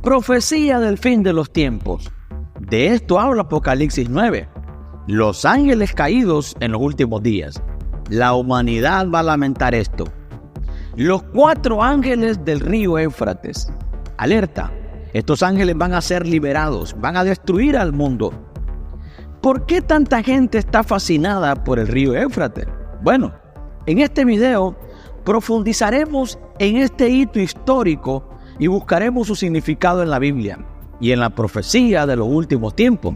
Profecía del fin de los tiempos. De esto habla Apocalipsis 9. Los ángeles caídos en los últimos días. La humanidad va a lamentar esto. Los 4 ángeles del río Éufrates. Alerta, estos ángeles van a ser liberados, van a destruir al mundo. ¿Por qué tanta gente está fascinada por el río Éufrates? Bueno, en este video profundizaremos en este hito histórico y buscaremos su significado en la Biblia y en la profecía de los últimos tiempos.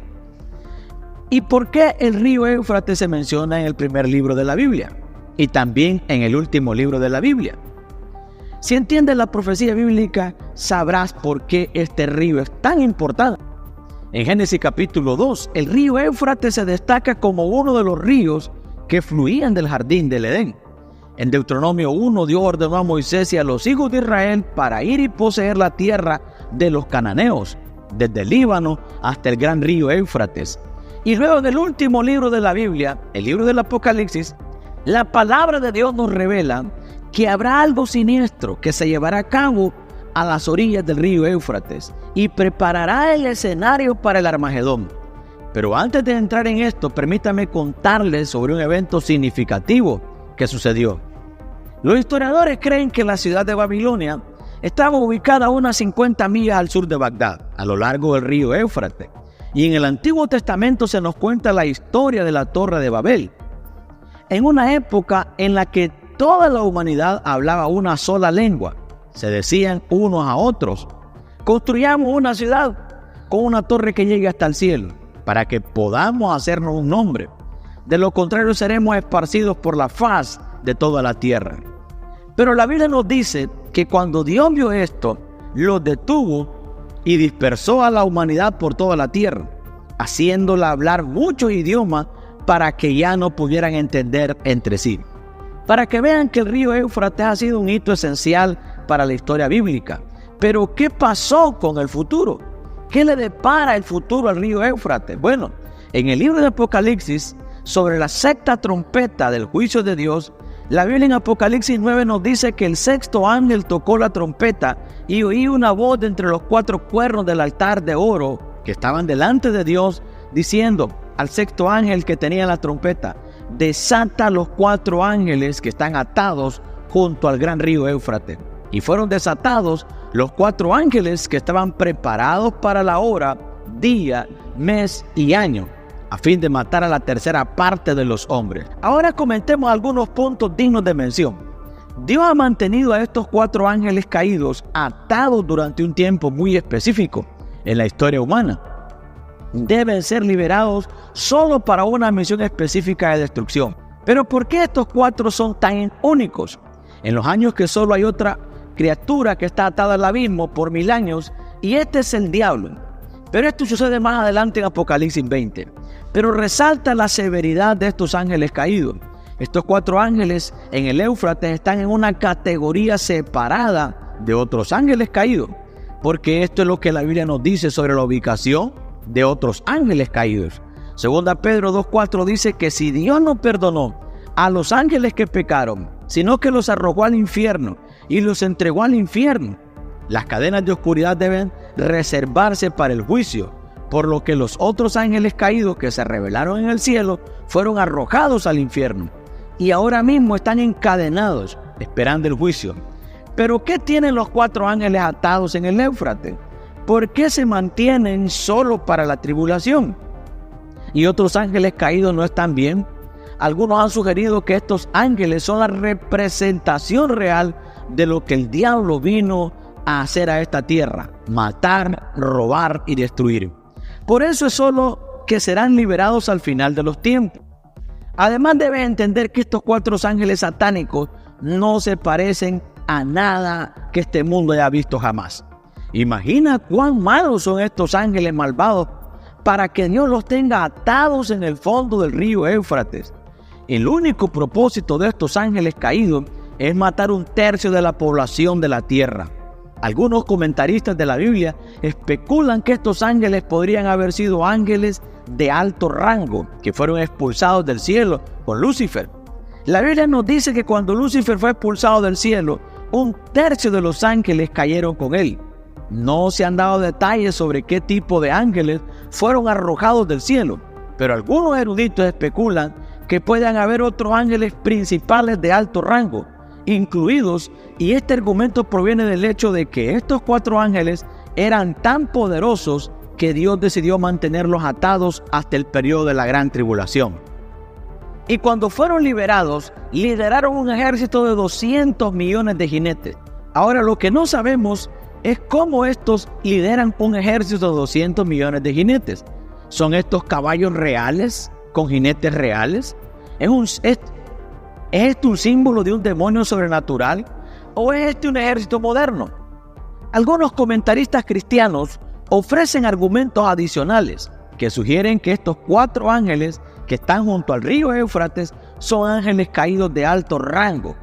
¿Y por qué el río Éufrates se menciona en el primer libro de la Biblia y también en el último libro de la Biblia? Si entiendes la profecía bíblica, sabrás por qué este río es tan importante. En Génesis capítulo 2, el río Éufrates se destaca como uno de los ríos que fluían del jardín del Edén. En Deuteronomio 1, Dios ordenó a Moisés y a los hijos de Israel para ir y poseer la tierra de los cananeos, desde el Líbano hasta el gran río Éufrates. Y luego en el último libro de la Biblia, el libro del Apocalipsis, la palabra de Dios nos revela que habrá algo siniestro que se llevará a cabo a las orillas del río Éufrates y preparará el escenario para el Armagedón. Pero antes de entrar en esto, permítame contarles sobre un evento significativo que sucedió. Los historiadores creen que la ciudad de Babilonia estaba ubicada a unas 50 millas al sur de Bagdad, a lo largo del río Éufrates. Y en el Antiguo Testamento se nos cuenta la historia de la Torre de Babel, en una época en la que toda la humanidad hablaba una sola lengua. Se decían unos a otros: construyamos una ciudad con una torre que llegue hasta el cielo, para que podamos hacernos un nombre. De lo contrario seremos esparcidos por la faz de toda la tierra. Pero la Biblia nos dice que cuando Dios vio esto, los detuvo y dispersó a la humanidad por toda la tierra, haciéndola hablar muchos idiomas para que ya no pudieran entender entre sí. Para que vean que el río Éufrates ha sido un hito esencial para la historia bíblica. Pero ¿qué pasó con el futuro? ¿Qué le depara el futuro al río Éufrates? Bueno, en el libro de Apocalipsis, sobre la sexta trompeta del juicio de Dios, la Biblia en Apocalipsis 9 nos dice que el sexto ángel tocó la trompeta y oí una voz de entre los 4 cuernos del altar de oro que estaban delante de Dios, diciendo al sexto ángel que tenía la trompeta: desata los 4 ángeles que están atados junto al gran río Éufrates. Y fueron desatados los 4 ángeles que estaban preparados para la hora, día, mes y año, a fin de matar a la tercera parte de los hombres. Ahora comentemos algunos puntos dignos de mención. Dios ha mantenido a estos 4 ángeles caídos atados durante un tiempo muy específico en la historia humana. Deben ser liberados solo para una misión específica de destrucción. Pero ¿por qué estos 4 son tan únicos? En los años que solo hay otra criatura que está atada al abismo por 1000 años, y este es el diablo. Pero esto sucede más adelante en Apocalipsis 20. Pero resalta la severidad de estos ángeles caídos. Estos 4 ángeles en el Éufrates están en una categoría separada de otros ángeles caídos, porque esto es lo que la Biblia nos dice sobre la ubicación de otros ángeles caídos. Segunda Pedro 2:4 dice que si Dios no perdonó a los ángeles que pecaron, sino que los arrojó al infierno y los entregó al infierno, las cadenas de oscuridad deben reservarse para el juicio, por lo que los otros ángeles caídos que se rebelaron en el cielo fueron arrojados al infierno y ahora mismo están encadenados esperando el juicio. ¿Pero qué tienen los 4 ángeles atados en el Éufrates? ¿Por qué se mantienen solo para la tribulación? ¿Y otros ángeles caídos no están bien? Algunos han sugerido que estos ángeles son la representación real de lo que el diablo vino a hacer a esta tierra: matar, robar y destruir. Por eso es solo que serán liberados al final de los tiempos. Además, debes entender que estos 4 ángeles satánicos no se parecen a nada que este mundo haya visto jamás. Imagina cuán malos son estos ángeles malvados para que Dios los tenga atados en el fondo del río Éufrates. El único propósito de estos ángeles caídos es matar 1/3 de la población de la tierra. Algunos comentaristas de la Biblia especulan que estos ángeles podrían haber sido ángeles de alto rango que fueron expulsados del cielo con Lucifer. La Biblia nos dice que cuando Lucifer fue expulsado del cielo, 1/3 de los ángeles cayeron con él. No se han dado detalles sobre qué tipo de ángeles fueron arrojados del cielo, pero algunos eruditos especulan que puedan haber otros ángeles principales de alto rango incluidos, y este argumento proviene del hecho de que estos 4 ángeles eran tan poderosos que Dios decidió mantenerlos atados hasta el periodo de la gran tribulación. Y cuando fueron liberados, lideraron un ejército de 200 millones de jinetes. Ahora, lo que no sabemos es cómo estos lideran un ejército de 200 millones de jinetes. ¿Son estos caballos reales, con jinetes reales? ¿Es este un símbolo de un demonio sobrenatural? ¿O es este un ejército moderno? Algunos comentaristas cristianos ofrecen argumentos adicionales que sugieren que estos 4 ángeles que están junto al río Éufrates son ángeles caídos de alto rango,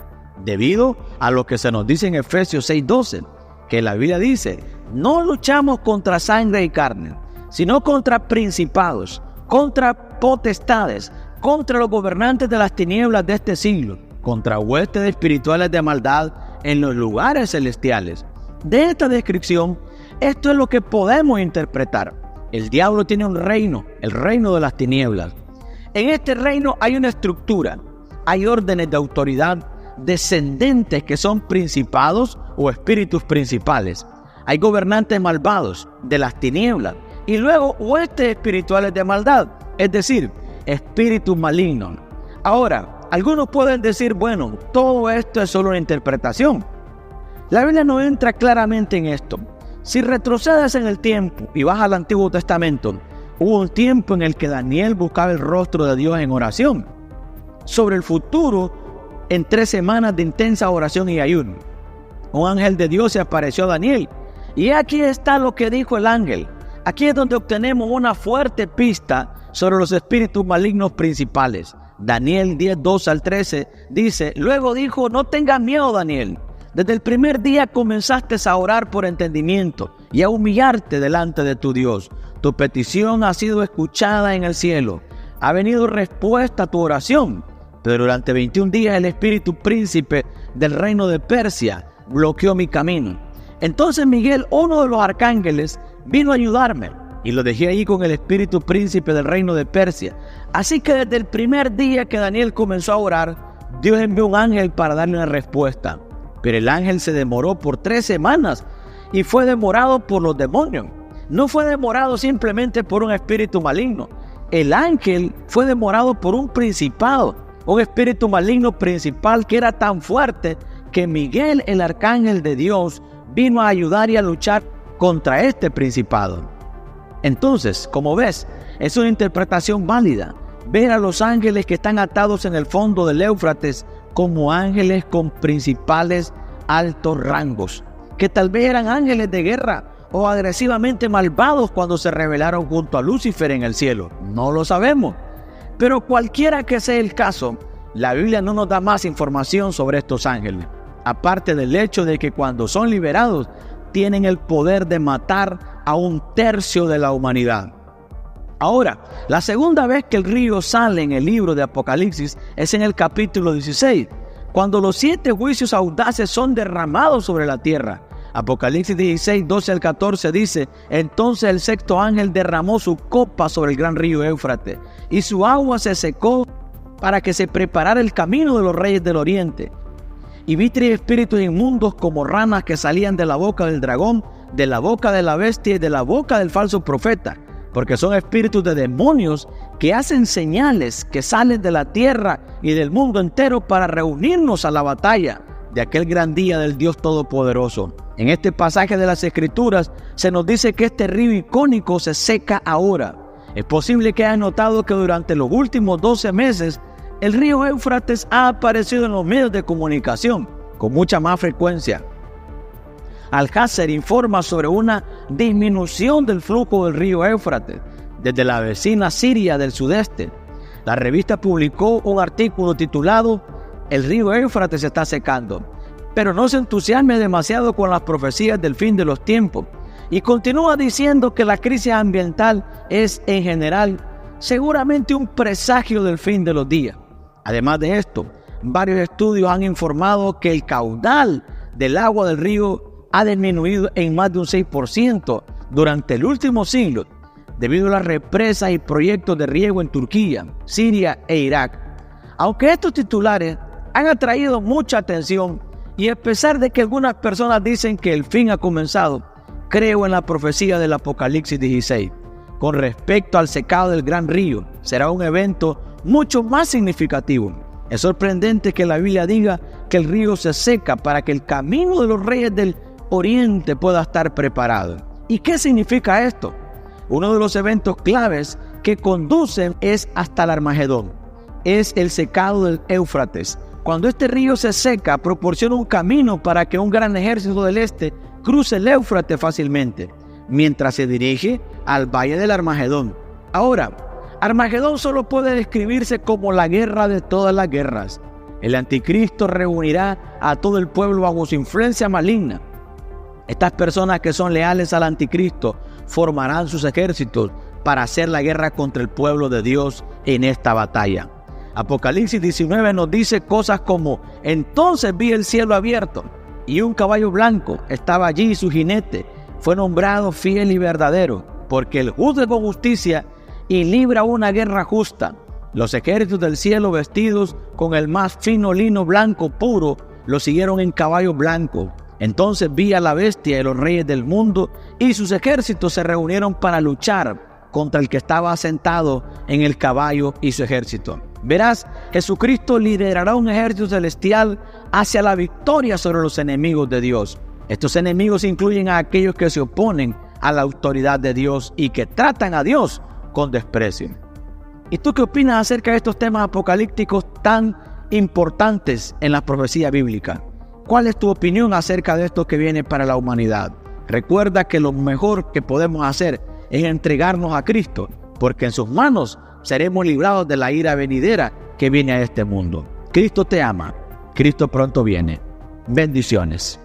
debido a lo que se nos dice en Efesios 6:12, que la Biblia dice: no luchamos contra sangre y carne, sino contra principados, contra potestades, contra los gobernantes de las tinieblas de este siglo, contra huestes espirituales de maldad en los lugares celestiales. De esta descripción, esto es lo que podemos interpretar. El diablo tiene un reino, el reino de las tinieblas. En este reino hay una estructura, hay órdenes de autoridad descendentes que son principados o espíritus principales. Hay gobernantes malvados de las tinieblas y luego huestes espirituales de maldad, es decir, espíritus malignos. Ahora, algunos pueden decir, bueno, todo esto es solo una interpretación. La Biblia no entra claramente en esto. Si retrocedes en el tiempo y vas al Antiguo Testamento, hubo un tiempo en el que Daniel buscaba el rostro de Dios en oración sobre el futuro en 3 semanas de intensa oración y ayuno. Un ángel de Dios se apareció a Daniel. Y aquí está lo que dijo el ángel. Aquí es donde obtenemos una fuerte pista sobre los espíritus malignos principales. Daniel 10:2-13 dice: luego dijo: no tengas miedo, Daniel. Desde el primer día comenzaste a orar por entendimiento y a humillarte delante de tu Dios. Tu petición ha sido escuchada en el cielo. Ha venido respuesta a tu oración. Pero durante 21 días el espíritu príncipe del reino de Persia bloqueó mi camino. Entonces Miguel, uno de los arcángeles, vino a ayudarme y lo dejé ahí con el espíritu príncipe del reino de Persia. Así que desde el primer día que Daniel comenzó a orar, Dios envió un ángel para darle una respuesta. Pero el ángel se demoró por 3 semanas y fue demorado por los demonios. No fue demorado simplemente por un espíritu maligno. El ángel fue demorado por un principado, un espíritu maligno principal que era tan fuerte que Miguel, el arcángel de Dios, vino a ayudar y a luchar contra este principado. Entonces, como ves, es una interpretación válida ver a los ángeles que están atados en el fondo del Éufrates como ángeles con principales altos rangos, que tal vez eran ángeles de guerra o agresivamente malvados cuando se rebelaron junto a Lucifer en el cielo. No lo sabemos, pero cualquiera que sea el caso, la Biblia no nos da más información sobre estos ángeles, aparte del hecho de que cuando son liberados, tienen el poder de matar a 1/3 de la humanidad. Ahora, la segunda vez que el río sale en el libro de Apocalipsis es en el capítulo 16, cuando los 7 juicios audaces son derramados sobre la tierra. Apocalipsis 16, 12-14 dice: entonces el 6º ángel derramó su copa sobre el gran río Éufrates, y su agua se secó para que se preparara el camino de los reyes del oriente. Y vi 3 espíritus inmundos como ranas que salían de la boca del dragón, de la boca de la bestia y de la boca del falso profeta, porque son espíritus de demonios que hacen señales, que salen de la tierra y del mundo entero para reunirnos a la batalla de aquel gran día del Dios Todopoderoso. En este pasaje de las Escrituras se nos dice que este río icónico se seca ahora. Es posible que hayan notado que durante los últimos 12 meses el río Éufrates ha aparecido en los medios de comunicación con mucha más frecuencia. Al-Jazer informa sobre una disminución del flujo del río Éufrates desde la vecina Siria del sudeste. La revista publicó un artículo titulado "El río Éufrates se está secando", pero no se entusiasme demasiado con las profecías del fin de los tiempos, y continúa diciendo que la crisis ambiental es en general seguramente un presagio del fin de los días. Además de esto, varios estudios han informado que el caudal del agua del río ha disminuido en más de un 6% durante el último siglo, debido a las represas y proyectos de riego en Turquía, Siria e Irak. Aunque estos titulares han atraído mucha atención y a pesar de que algunas personas dicen que el fin ha comenzado, creo en la profecía del Apocalipsis 16. Con respecto al secado del gran río, será un evento mucho más significativo. Es sorprendente que la Biblia diga que el río se seca para que el camino de los reyes del Oriente pueda estar preparado. ¿Y qué significa esto? Uno de los eventos claves que conducen es hasta el Armagedón. Es el secado del Éufrates. Cuando este río se seca, proporciona un camino para que un gran ejército del este cruce el Éufrates fácilmente, mientras se dirige al valle del Armagedón. Ahora, Armagedón solo puede describirse como la guerra de todas las guerras. El anticristo reunirá a todo el pueblo bajo su influencia maligna. Estas personas que son leales al anticristo formarán sus ejércitos para hacer la guerra contra el pueblo de Dios en esta batalla. Apocalipsis 19 nos dice cosas como: entonces vi el cielo abierto y un caballo blanco estaba allí y su jinete fue nombrado fiel y verdadero, porque él juzga con justicia y libra una guerra justa. Los ejércitos del cielo, vestidos con el más fino lino blanco puro, lo siguieron en caballo blanco. Entonces vi a la bestia y los reyes del mundo y sus ejércitos se reunieron para luchar contra el que estaba sentado en el caballo y su ejército. Verás, Jesucristo liderará un ejército celestial hacia la victoria sobre los enemigos de Dios. Estos enemigos incluyen a aquellos que se oponen a la autoridad de Dios y que tratan a Dios con desprecio. ¿Y tú qué opinas acerca de estos temas apocalípticos tan importantes en la profecía bíblica? ¿Cuál es tu opinión acerca de esto que viene para la humanidad? Recuerda que lo mejor que podemos hacer es entregarnos a Cristo, porque en sus manos seremos librados de la ira venidera que viene a este mundo. Cristo te ama. Cristo pronto viene. Bendiciones.